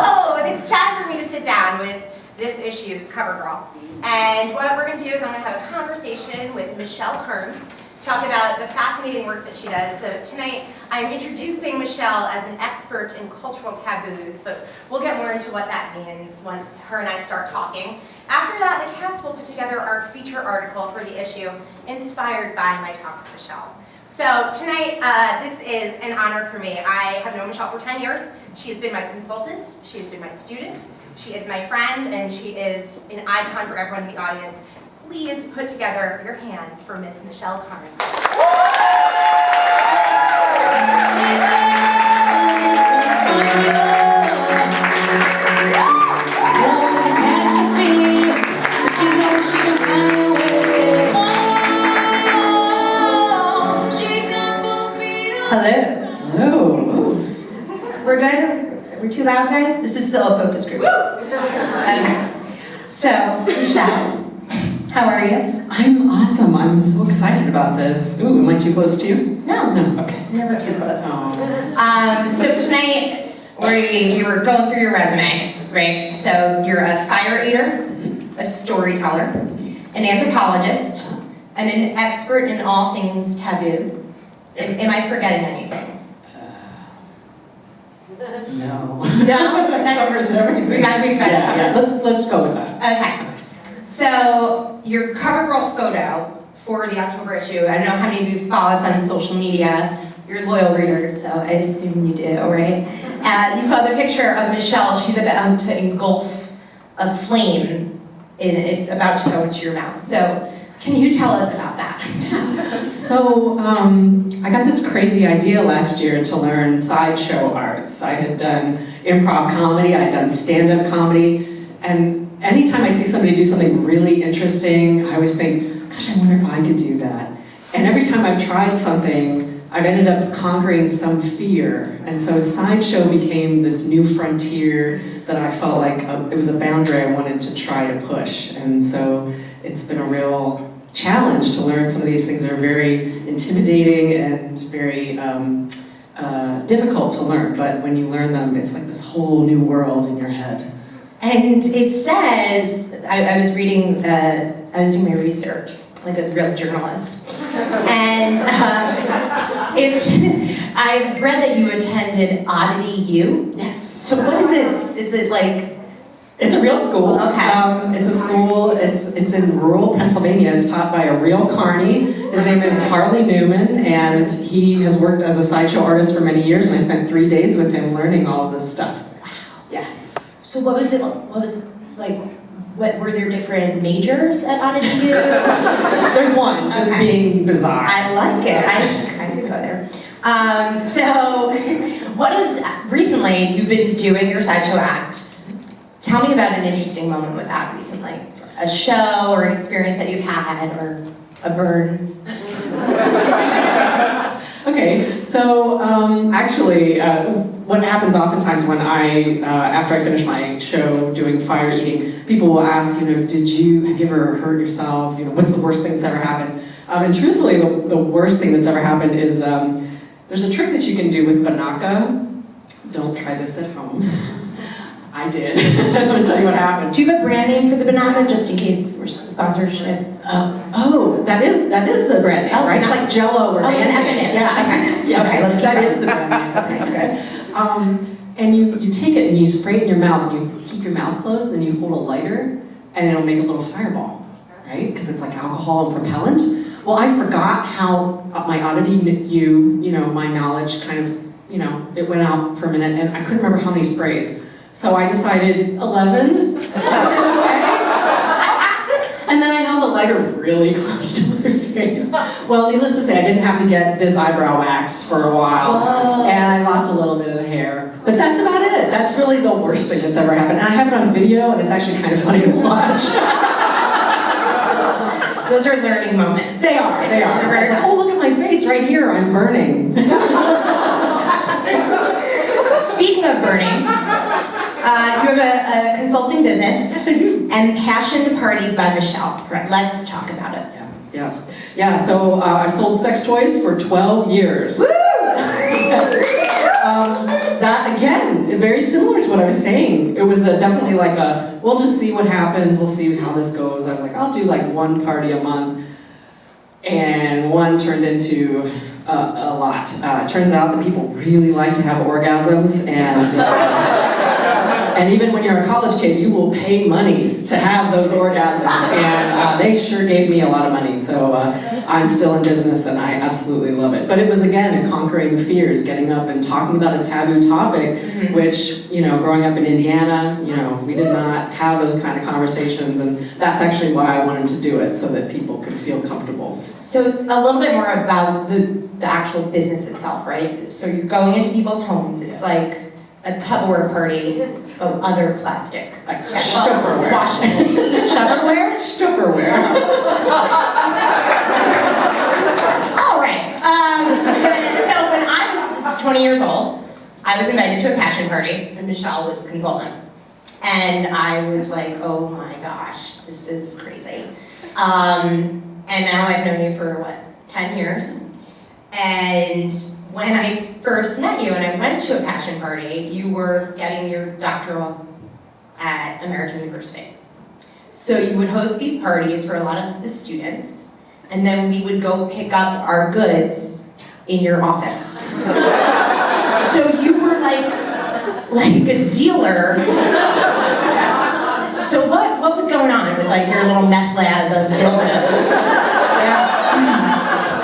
Oh, it's time for me to sit down with this issue's cover girl. And what we're going to do is I'm going to have a conversation with Michelle Kearns, talk about the fascinating work that she does. So tonight I'm introducing Michelle as an expert in cultural taboos, but we'll get more into what that means once her and I start talking. After that, the cast will put together our feature article for the issue, inspired by my talk with Michelle. So tonight, this is an honor for me. I have known Michelle for 10 years. She has been my consultant, she has been my student, she is my friend, and she is an icon for everyone in the audience. Please put together your hands for Miss Michelle Kearns. Hello. Hello. We're good? We're too loud, guys? This is still a focus group. Okay. So, Michelle, how are you? I'm awesome. I'm so excited about this. Ooh, am I too close to you? No. No, okay. Never too close. Oh. So tonight, we were going through your resume, right? So you're a fire eater, a storyteller, an anthropologist, and an expert in all things taboo. Am I forgetting anything? No. No? That covers everything. We gotta be better. Yeah. Let's go with that. Okay. So your cover girl photo for the October issue, I don't know how many of you follow us on social media. You're loyal readers, so I assume you do, right? You saw the picture of Michelle. She's about to engulf a flame, and it's about to go into your mouth. So can you tell us about that? So, I got this crazy idea last year to learn sideshow arts. I had done improv comedy, I had done stand-up comedy, and anytime I see somebody do something really interesting, I always think, gosh, I wonder if I could do that. And every time I've tried something, I've ended up conquering some fear. And so sideshow became this new frontier that I felt like it was a boundary I wanted to try to push. And so it's been a real challenge to learn some of these things that are very intimidating and very difficult to learn. But when you learn them, it's like this whole new world in your head. And it says, I was reading, I was doing my research, like a real journalist. And I've read that you attended OctIssue. Yes. So what is this? Is it like? It's a real school. Okay. It's a school, it's in rural Pennsylvania. It's taught by a real carny. His name is Harley Newman, and he has worked as a sideshow artist for many years, and I spent 3 days with him learning all of this stuff. Wow. Yes. So what was it like? What were there different majors at OctIssue? There's one, just being bizarre. I like it. I could go there. So what is, recently you've been doing your sideshow act. Tell me about an interesting moment with that recently. A show or an experience that you've had or a burn. Okay, so actually, what happens oftentimes when after I finish my show doing fire eating, people will ask, have you ever hurt yourself? What's the worst thing that's ever happened? And truthfully, the worst thing that's ever happened is there's a trick that you can do with banaka. Don't try this at home. I did. I'm gonna tell you what happened. Do you have a brand name for the banana, just in case we're sponsorship? That is the brand name, right? It's like Jell-O or it's an eponym. Yeah. Okay. Yeah. Okay. Let's. That is the brand name. Okay, good. And you take it and you spray it in your mouth, and you keep your mouth closed, and you hold a lighter, and it'll make a little fireball, right? Because it's like alcohol and propellant. Well, I forgot how my OctIssue, my knowledge kind of, it went out for a minute, and I couldn't remember how many sprays. So I decided 11. And then I held the lighter really close to my face. Well, needless to say, I didn't have to get this eyebrow waxed for a while. Whoa. And I lost a little bit of the hair. But that's about it. That's really the worst thing that's ever happened. And I have it on video, and it's actually kind of funny to watch. Those are learning moments. They are. It's like, oh, look at my face right here. I'm burning. Speaking of burning, you have a consulting business. Yes, I do. And Passion Parties by Michelle. Correct. Let's talk about it. Yeah. So I've sold sex toys for 12 years. Woo! That that, again, very similar to what I was saying. It was definitely like a, we'll just see what happens, we'll see how this goes. I was like, I'll do like one party a month. And one turned into a lot. It turns out that people really like to have orgasms, and even when you're a college kid, you will pay money to have those orgasms, and they sure gave me a lot of money, so I'm still in business and I absolutely love it. But it was, again, conquering fears, getting up and talking about a taboo topic, which, you know, growing up in Indiana, you know, we did not have those kind of conversations, and that's actually why I wanted to do it, so that people could feel comfortable. So it's a little bit more about the actual business itself, right? So you're going into people's homes. It's like a Tupperware party of other plastic. Like Tupperware. Tupperware? Tupperware. All right. So when I was 20 years old, I was invited to a passion party, and Michelle was the consultant. And I was like, oh my gosh, this is crazy. And now I've known you for, 10 years? And when I first met you and I went to a passion party, you were getting your doctoral at American University. So you would host these parties for a lot of the students, and then we would go pick up our goods in your office. So you were like a dealer. So what was going on with like your little meth lab of dildos?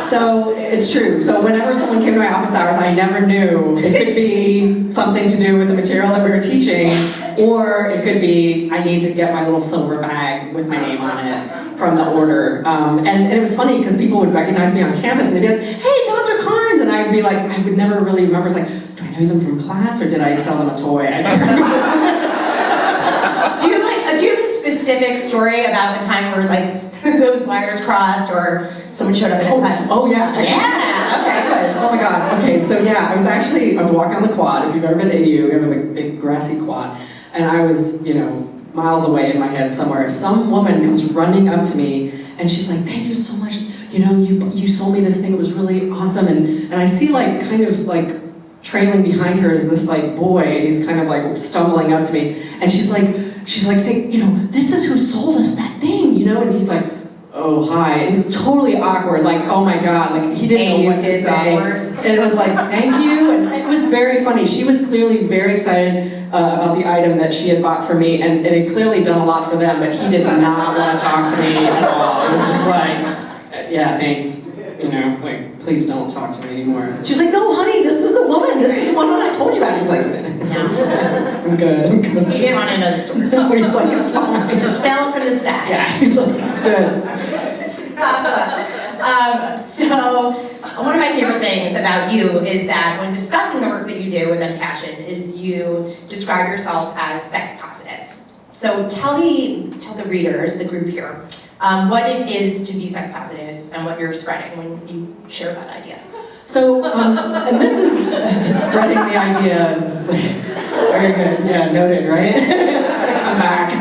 So it's true. So whenever someone came to my office hours, I never knew. It could be something to do with the material that we were teaching, or it could be I need to get my little silver bag with my name on it from the order. And it was funny because people would recognize me on campus and they'd be like, hey, Dr. Carnes! And I would be like, I would never really remember. It's like, do I know them from class or did I sell them a toy? I can't remember. Do you have a specific story about a time where like those wires crossed or someone showed up at a time? Oh yeah. Yeah, okay, good. Oh my god. Okay, so yeah, I was walking on the quad. If you've ever been to AU, we have a big grassy quad. And I was, you know, miles away in my head somewhere. Some woman comes running up to me and she's like, thank you so much. You know, you sold me this thing, it was really awesome. And I see like kind of like trailing behind her is this like boy, and he's kind of like stumbling up to me. And she's like saying, you know, this is who sold us that thing, you know? And he's like, oh, hi. And he's totally awkward, like, oh my God, like he didn't know what to say. And it was like, thank you. And it was very funny. She was clearly very excited about the item that she had bought for me, and it had clearly done a lot for them, but he did not want to talk to me at all. It was just like, yeah, thanks. You know, like, please don't talk to me anymore. She was like, no, honey, this is the woman. This is the one I told you about. He's like, no. I'm good. He didn't want to know the story. No, he's like, it's fine. It just fell from the sky. Yeah, he's like, it's good. So one of my favorite things about you is that when discussing the work that you do with Passion is you describe yourself as sex positive. So tell the readers, the group here, what it is to be sex positive and what you're spreading when you share that idea. So, and this is spreading the idea. It's like, very good. Yeah, noted, right? I'm back.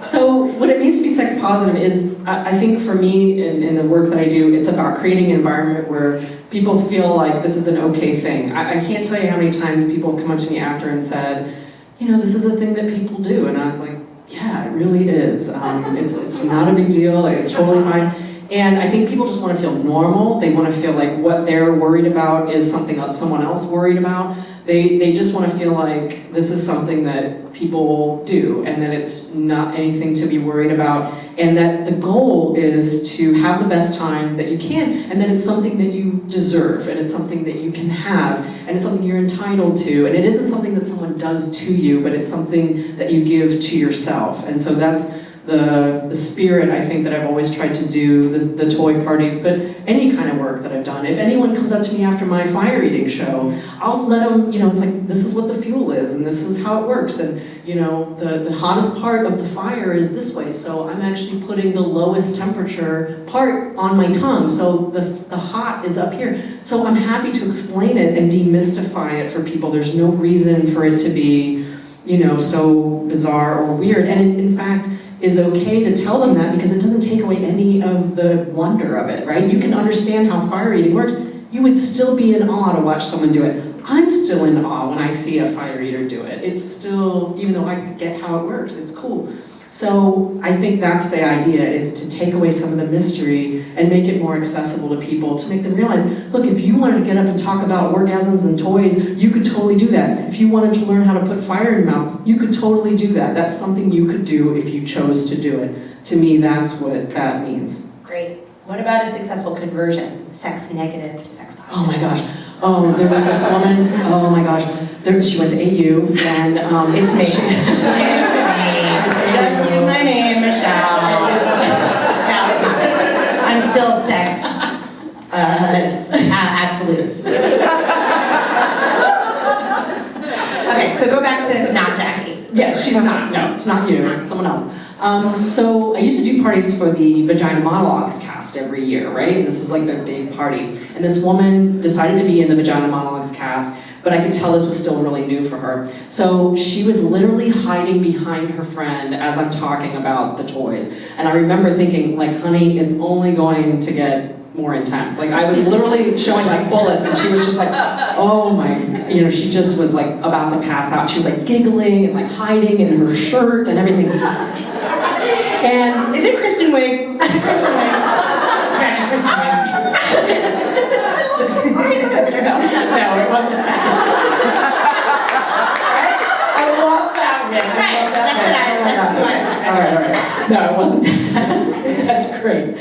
So what it means to be sex positive is, I think for me, in the work that I do, it's about creating an environment where people feel like this is an okay thing. I can't tell you how many times people have come up to me after and said, you know, this is a thing that people do. And I was like, yeah, it really is. It's not a big deal. Like, it's totally fine. And I think people just want to feel normal. They want to feel like what they're worried about is something that someone else worried about. They just want to feel like this is something that people do and that it's not anything to be worried about, and that the goal is to have the best time that you can, and that it's something that you deserve, and it's something that you can have, and it's something you're entitled to, and it isn't something that someone does to you, but it's something that you give to yourself. And so that's the spirit, I think, that I've always tried to do, the toy parties, but any kind of work that I've done. If anyone comes up to me after my fire eating show, I'll let them, you know, it's like, this is what the fuel is, and this is how it works, and, you know, the hottest part of the fire is this way, so I'm actually putting the lowest temperature part on my tongue, so the hot is up here. So I'm happy to explain it and demystify it for people. There's no reason for it to be, you know, so bizarre or weird, and in fact, is okay to tell them that because it doesn't take away any of the wonder of it, right? You can understand how fire eating works. You would still be in awe to watch someone do it. I'm still in awe when I see a fire eater do it. It's still, even though I get how it works, it's cool. So I think that's the idea, is to take away some of the mystery and make it more accessible to people, to make them realize, look, if you wanted to get up and talk about orgasms and toys, you could totally do that. If you wanted to learn how to put fire in your mouth, you could totally do that. That's something you could do if you chose to do it. To me, that's what that means. Great. What about a successful conversion? Sex negative to sex positive. Oh my gosh. Oh, there was this woman, oh my gosh. She went to AU, and It's me. Just use my name, Michelle. No, it's not. I'm still sex. Absolute. Okay, so go back to not Jackie. Yeah, she's not. No, it's not you. It's someone else. So I used to do parties for the Vagina Monologues cast every year, right? And this was like their big party. And this woman decided to be in the Vagina Monologues cast, but I could tell this was still really new for her. So she was literally hiding behind her friend as I'm talking about the toys. And I remember thinking, like, honey, it's only going to get more intense. Like, I was literally showing like bullets, and she was just like, oh my, she just was like about to pass out. She was like giggling and like hiding in her shirt and everything. And Is it Kristen Wiig? Kristen Wiig. Kristen Wiig. no, it wasn't that. I love that one. Right, All right. No, it wasn't that. That's great.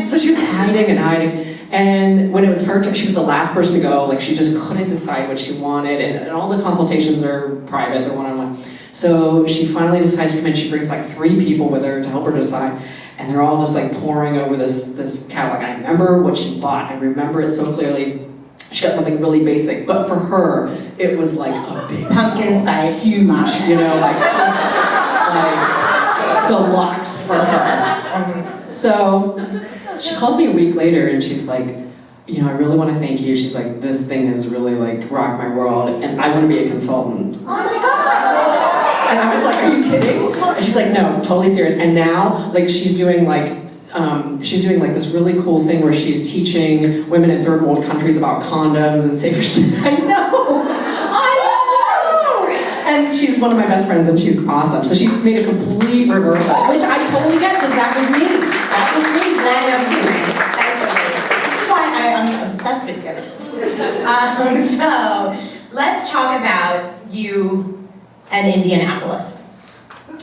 So she was hiding and hiding, and when it was her turn, she was the last person to go. Like, she just couldn't decide what she wanted, and all the consultations are private, they're one-on-one. So she finally decides to come in. She brings like 3 people with her to help her decide, and they're all just like poring over this catalog. I remember what she bought. I remember it so clearly. She got something really basic, but for her, it was like a big pumpkin spice, huge, like just like deluxe for her. So she calls me a week later, and she's like, I really want to thank you. She's like, this thing has really like rocked my world, and I want to be a consultant. Oh my gosh! And I was like, are you kidding? And she's like, no, totally serious. And now, like, she's doing like this really cool thing where she's teaching women in third world countries about condoms and safer sex. I know! And she's one of my best friends, and she's awesome. So she's made a complete reversal, which I totally get, because that was me. That was me. That is so great. This is why I'm obsessed with you. So, let's talk about you and Indianapolis.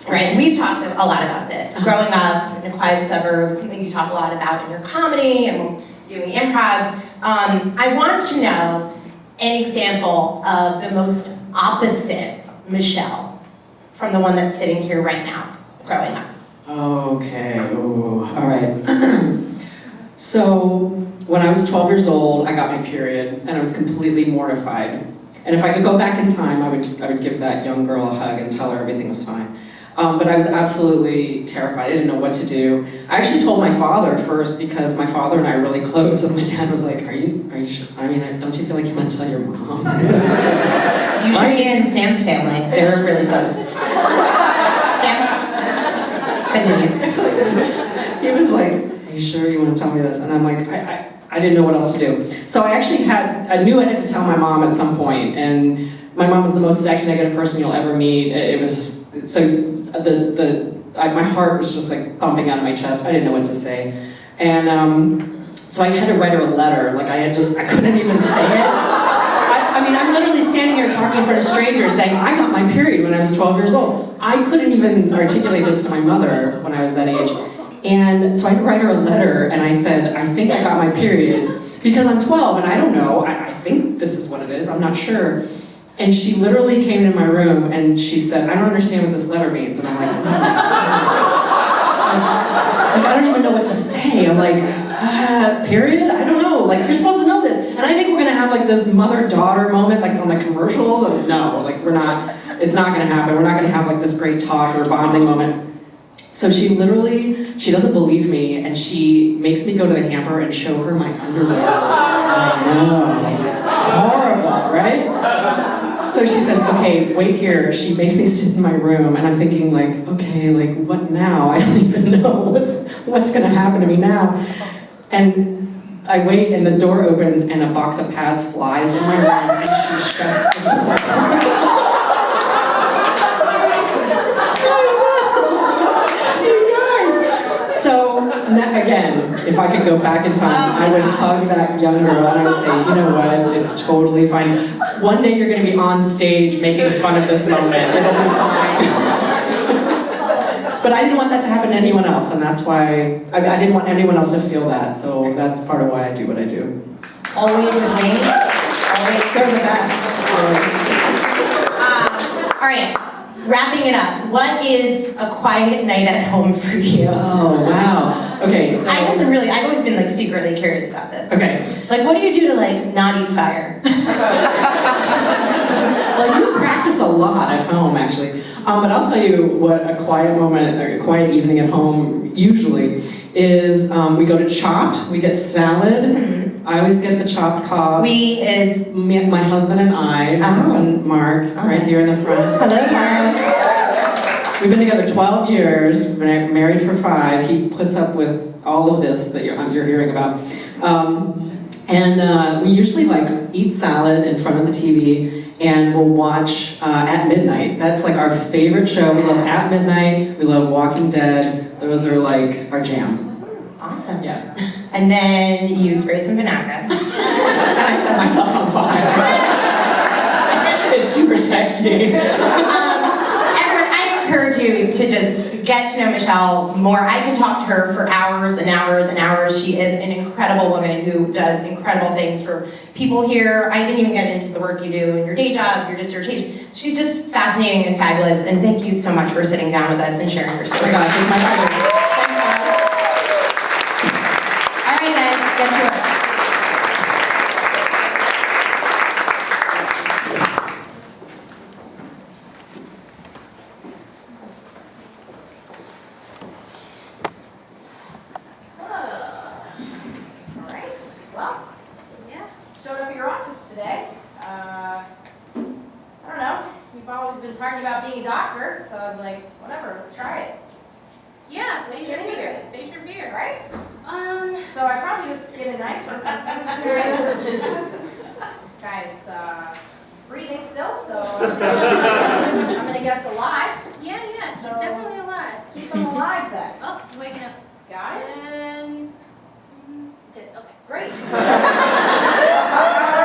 Right, we've talked a lot about this. Growing up in a quiet suburb, something you talk a lot about in your comedy and doing improv. I want to know an example of the most opposite Michelle from the one that's sitting here right now, growing up. Okay, ooh, all right. So, when I was 12 years old, I got my period, and I was completely mortified. And if I could go back in time, I would give that young girl a hug and tell her everything was fine. But I was absolutely terrified. I didn't know what to do. I actually told my father first, because my father and I are really close, and my dad was like, are you sure? I mean, don't you feel like you want to tell your mom? You should be in Sam's family. They're really close. Sam, continue. He was like, are you sure you want to tell me this? And I'm like, I didn't know what else to do. So I knew I had to tell my mom at some point, and my mom was the most sex negative person you'll ever meet. It was, so my heart was just like thumping out of my chest. I didn't know what to say. And so I had to write her a letter. Like, I couldn't even say it. I mean, I'm literally standing here talking in front of strangers saying, I got my period when I was 12 years old. I couldn't even articulate this to my mother when I was that age. And so I had to write her a letter, and I said, I think I got my period, because I'm 12 and I don't know, I think this is what it is, I'm not sure. And she literally came into my room and she said, I don't understand what this letter means. And I'm like, I don't even know what to say. I'm like, period? I don't know. Like, you're supposed to know this. And I think we're gonna have like this mother-daughter moment, like on the commercials. And no, like it's not gonna happen. We're not gonna have like this great talk or bonding moment. So she doesn't believe me, and she makes me go to the hamper and show her my underwear. I know, horrible, right? So she says, okay, wait here. She makes me sit in my room, and I'm thinking like, okay, like what now? I don't even know what's gonna happen to me now. And I wait and the door opens and a box of pads flies in my room and she shuts the door. So, again, if I could go back in time, I would hug that young girl and I would say, you know what, it's totally fine. One day you're going to be on stage making fun of this moment. It'll be fine. But I didn't want that to happen to anyone else, and that's why I didn't want anyone else to feel that. So that's part of why I do what I do. Always with me. Always, they're the best. All right, wrapping it up. What is a quiet night at home for you? Oh, wow. Okay, so... I've always been like secretly curious about this. Okay. Like, what do you do to like not eat fire? Well, I do practice a lot at home, actually. But I'll tell you what a quiet moment, or a quiet evening at home usually is. We go to Chopped, we get salad. Mm-hmm. I always get the chopped cob. We is... My husband and I, my husband Mark, right here in the front. Hello, Mark. We've been together 12 years, been married for 5. He puts up with all of this that you're hearing about. We usually like eat salad in front of the TV and we'll watch At Midnight. That's like our favorite show. We love At Midnight, we love Walking Dead. Those are like our jam. Awesome. Yeah. And then you spray some Vinaca. And I set myself on fire. It's super sexy. Everyone, I encourage you to just get to know Michelle more. I could talk to her for hours and hours and hours. She is an incredible woman who does incredible things for people here. I didn't even get into the work you do in your day job, your dissertation. She's just fascinating and fabulous, and thank you so much for sitting down with us and sharing your story. Oh my gosh, it's my pleasure. All right, guys, get to work. Alright, well, yeah, showed up at your office today. I don't know, you've always been talking about being a doctor, so I was like, whatever, let's try it. Yeah, face your Get into fear. it. Face your fear. Right? So I probably just get a knife or something. This guy's breathing still, so I'm gonna guess alive. Yeah, he's So- definitely alive. Keep him alive then. Oh, waking up. Got it? And good. Okay. Great. All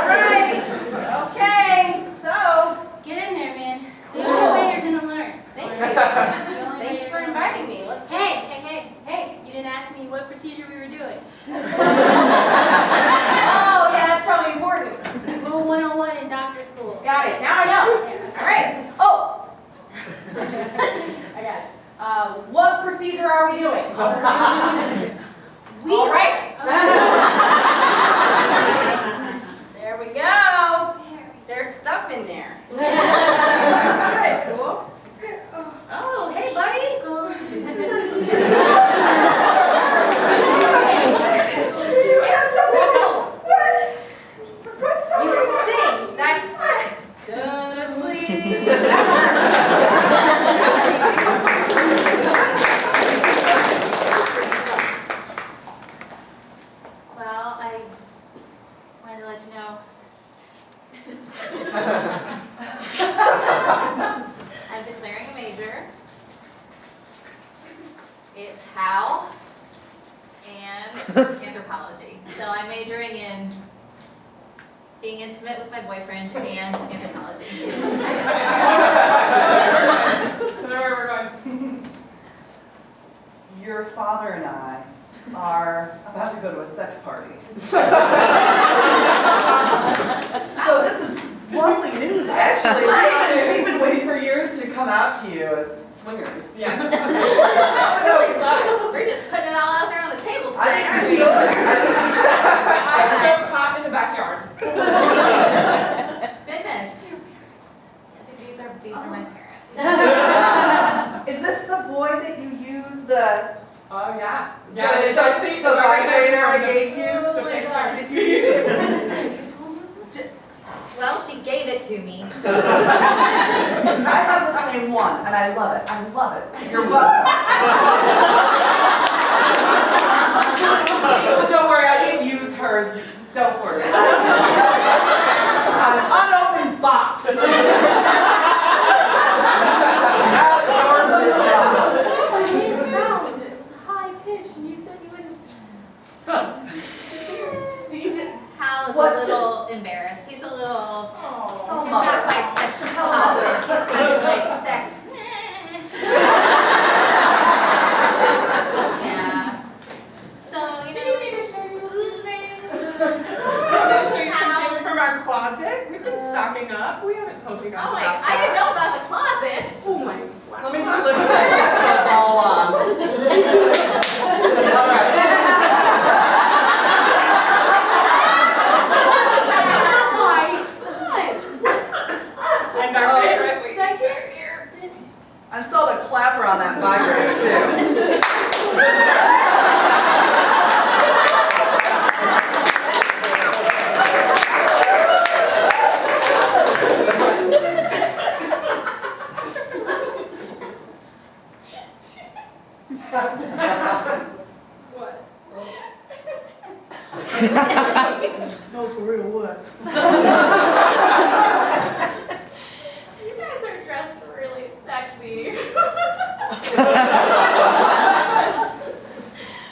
right. Okay. So, Get in there, man. The only way you're gonna learn. thank you. The only way Thanks you're for gonna inviting me. Let's just. Hey! You didn't ask me what procedure we were doing. Oh, yeah, that's probably important. Rule 101 in doctor school. Got it. Now I know. Yeah. All right. Oh. I got it. What procedure are we doing? All right. There we go. There's stuff in there. All right, cool. Oh, hey, buddy. Go to sleep. You sing. That's go to sleep. Well, I wanted to let you know. I'm declaring a major. It's how and anthropology. So I'm majoring in being intimate with my boyfriend and anthropology. Where we're going. Your father and I are about to go to a sex party. So this is lovely news, actually. We've been waiting for years to come out to you as swingers. Yeah. So We're just putting it all out there on the table I tonight, think aren't we we? should. I smoke pot in the backyard. Goodness. These are my parents. Is this the boy that you use the Oh yeah. the, It's I see the vibrator I gave you? Oh The my picture? gosh. Did you use it? Well, she gave it to me, so. I have the same one, and I love it. I love it. You're welcome. But don't worry, I didn't use her hers, don't worry. An unopened box. Now yours is locked. I made a sound. It was high pitched, and you said you wouldn't. Do you get? Hal is What, a little embarrassed. He's a little. Oh, He's mother. not quite sex positive. He's kind of like sex. Yeah. So, you Do you know. need to show you things? I'm going to show you some things from our closet. We've been stocking up. We haven't told you guys Oh my, about I didn't that. know about the closet. Oh my. Let me flip that ball on. All right. And our favorite. I installed a clapper on that vibrator too. What? No, for real, what? You guys are dressed really sexy.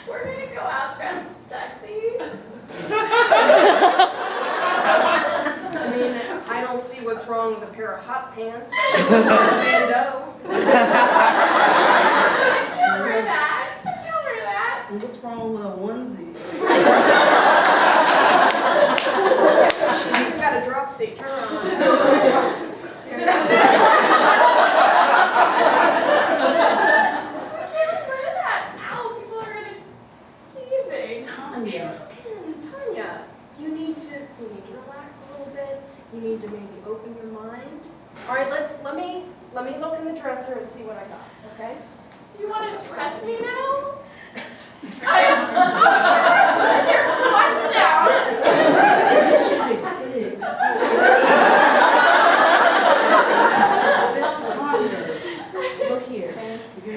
We're gonna go out dressed sexy. I mean, I don't see what's wrong with a pair of hot pants. Bandeau. I can't wear that. I can't wear that. What's wrong with a onesie? You've got a drop seat, turn around. Wear that. Ow, people are gonna see things. Tanya. Tanya, you need to relax a little bit. You need to maybe open your mind. All right, let me look in the dresser and see what I got, okay? You wanna dress me now? Look here.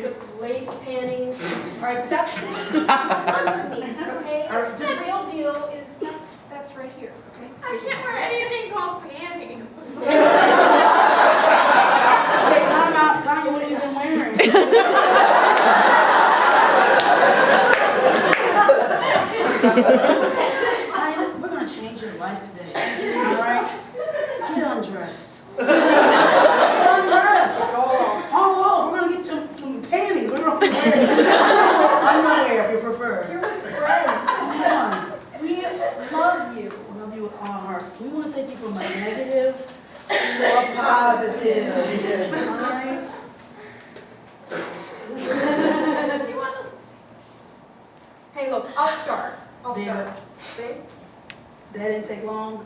Some lace panties. All right, stop. Just underneath, okay? The real deal is that's right here, okay? I can't wear anything called panties. Okay, time out. Tanya, what have you been wearing? Tanya, we're gonna change your life today. All right? Get undressed. Get undressed. Oh, we're gonna get you some panties. We're gonna wear underwear if you prefer. You're my friends. Come on. We love you. Love you with all our heart. We want to take you from a negative to a positive. All right? You wanna? Hey, look, I'll start. David. See? That didn't take long.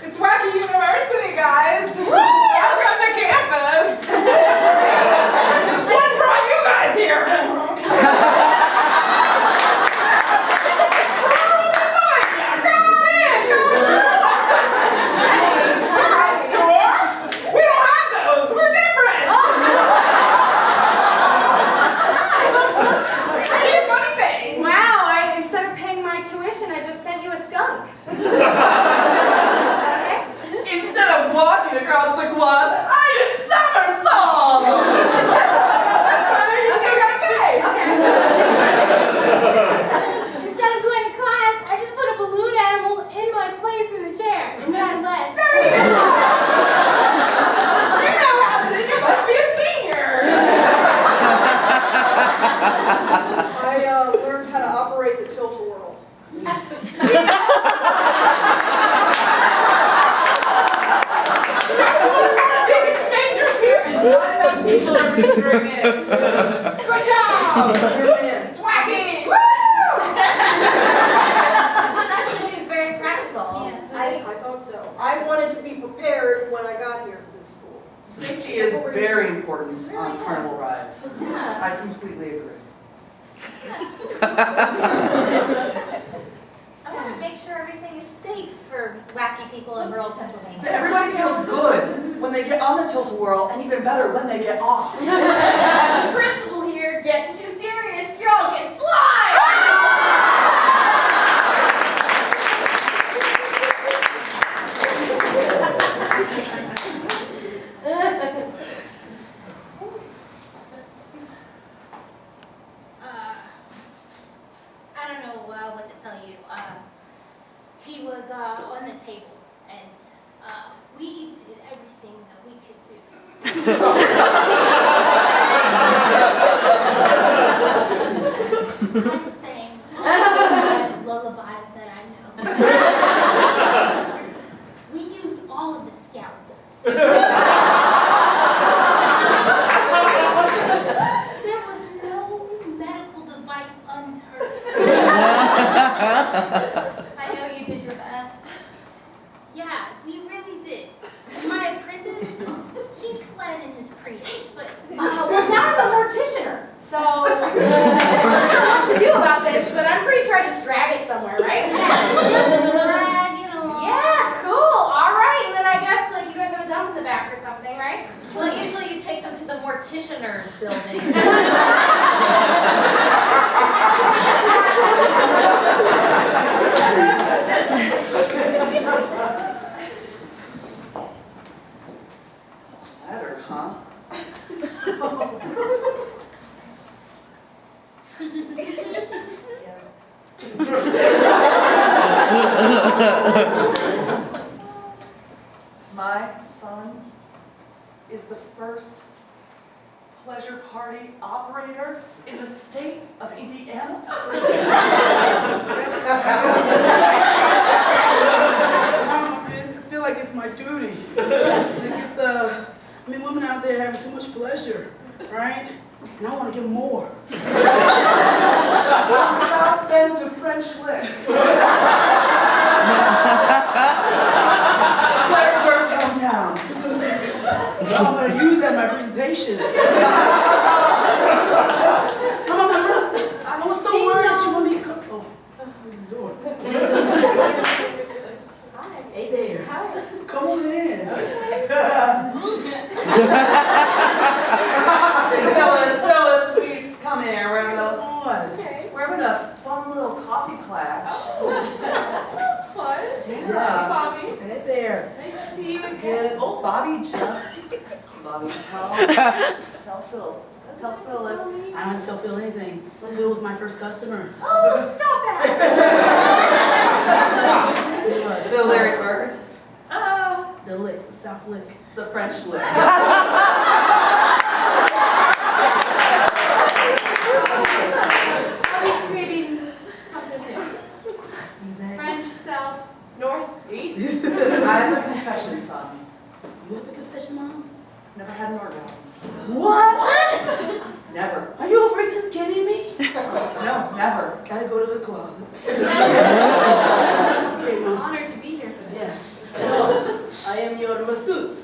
It's Wacky University, guys. Welcome to campus. What brought you guys here? We don't have those. We're different. Pretty funny thing. Wow, instead of paying my tuition, I just sent you a skunk. Instead of walking across the quad, I did somersault! That's funny. You still gotta pay. Instead of going to class, I just put a balloon animal in my place in the chair, and then I left. You know how to do. You must be a senior. I learned how to operate the tilt-a-whirl. Biggest majors here, and not enough people are featuring it. Good job. You're in. It's wacky. Woo! That actually seems very practical. I thought so. I wanted to be prepared when I got here to this school. Safety is very important on carnival rides. Yeah. I completely agree. I want to make sure everything is safe for wacky people in rural Pennsylvania. Everybody feels good when they they get on the tilt-a-whirl, and even better, when they get off. The principal here getting too serious. You're all getting slide. I don't know what to tell you. He was on the table, and we did everything that we could do. I sang all the lullabies that I know. We used all of the scalpels. There was no medical device unturned. I know you did your best. Yeah, we really did. And my apprentice, he fled in his Prius, but Well, now I'm a morticianer, so I'm not sure what to do about this, but I'm pretty sure I just drag it somewhere, right? yeah, just drag it along. Yeah, cool. All right, and then I guess like you guys have a dump in the back or something, right? Well, usually you take them to the morticianers building. Better, huh? My son is the first pleasure party operator in the state of Indiana. I feel like it's my duty. I mean, women out there having too much pleasure, right? And I want to give more. From South Bend to French Lick. It's like Bert's hometown. So I'm going to use that in my presentation. Come on, I was so worried that you want me to come. Oh, open the door. Hey there. Hi. Come on in. Fellas, sweets, come here. We're having Come on. we're having a fun little coffee clash. That sounds fun. Yeah. Bobby, Hey there. nice to see you again. Good. Oh, Bobby, tell Phil. Tell Phyllis. I don't tell Phil anything. Phil was my first customer. Oh, stop it. He was. The Larry Bird, The lick, the South lick. the French Lick. Bobby's creating something new. Exactly. French, south, north, east. I have a confession, son. You have a confession, Mom? Never had an orgasm. What? Never. Are you freaking kidding me? No, never. Gotta go to the closet. Okay, I'm Mom. honored to be here for this. Yes. I am your masseuse.